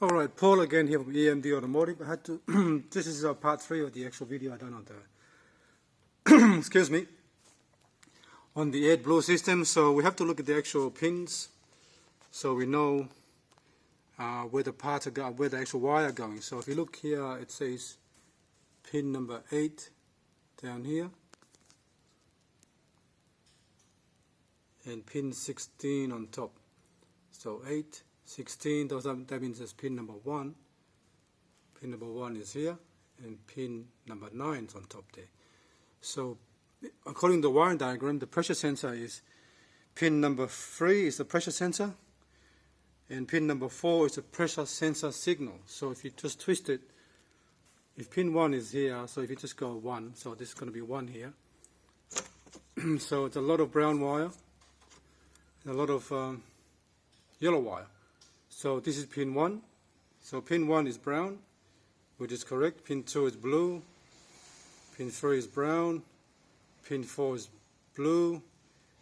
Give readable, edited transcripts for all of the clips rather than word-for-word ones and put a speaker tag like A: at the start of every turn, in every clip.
A: Alright, Paul again here from EMD Automotive. I had to this is part 3 of the actual video I done on the excuse me, on the Adblue system. So we have to look at the actual pins so we know where the parts are going, where the actual wire are going. So if you look here, it says pin number 8 down here and pin 16 on top. So 8, 16, that means that's pin number 1. Pin number 1 is here, and pin number 9 is on top there. So according to the wiring diagram, the pressure sensor is pin number 3 is the pressure sensor, and pin number 4 is the pressure sensor signal. So if you just twist it, if pin 1 is here, so if you just go 1, so this is going to be 1 here. So it's a lot of brown wire and a lot of yellow wire. So this is pin 1. So pin 1 is brown, which is correct. Pin 2 is blue. Pin 3 is brown. Pin 4 is blue.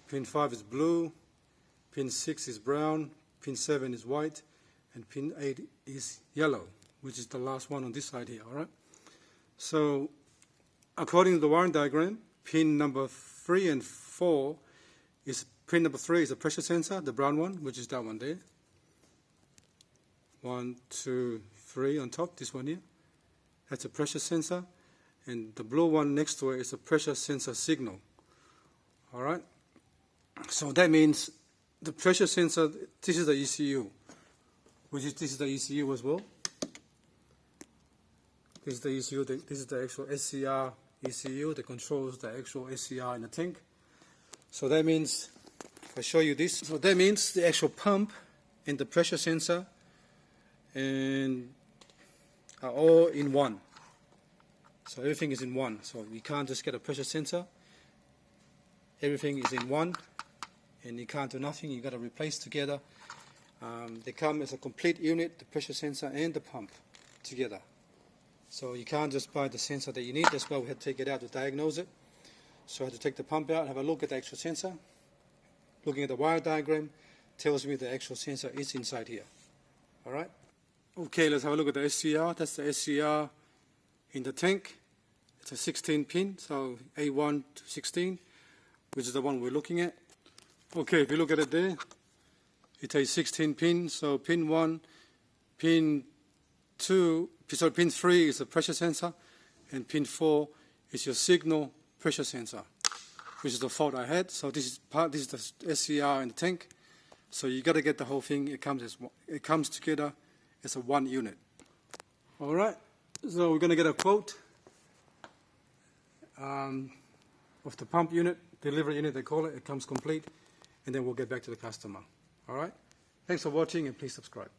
A: Pin 5 is blue. Pin 6 is brown. Pin 7 is white. And pin 8 is yellow, which is the last one on this side here, alright? So according to the wiring diagram, pin number 3 and 4 is, pin number 3 is a pressure sensor, the brown one, which is that one there. 1, 2, 3 on top, this one here. That's a pressure sensor. And the blue one next to it is a pressure sensor signal. Alright? So that means the pressure sensor, this is the ECU. This is the ECU as well. This is the ECU, this is the actual SCR ECU that controls the actual SCR in the tank. So that means, if I show you this, so that means the actual pump and the pressure sensor and are all in one. So everything is in one. So we can't just get a pressure sensor. Everything is in one, and you can't do nothing. You got to replace together. They come as a complete unit, the pressure sensor and the pump together. So you can't just buy the sensor that you need. That's why we had to take it out to diagnose it. So I had to take the pump out, have a look at the actual sensor. Looking at the wire diagram tells me the actual sensor is inside here. Alright? Okay, let's have a look at the SCR. That's the SCR in the tank. It's a 16 pin, so A1 to 16, which is the one we're looking at. Okay, if you look at it there, it has 16 pins. So pin 1, pin 2, so pin 3 is the pressure sensor, and pin 4 is your signal pressure sensor, which is the fault I had. So this is the SCR in the tank. So you got to get the whole thing. It comes together as a one unit. All right. So we're going to get a quote of the pump unit, delivery unit they call it. It comes complete, and then we'll get back to the customer. All right. Thanks for watching, and please subscribe.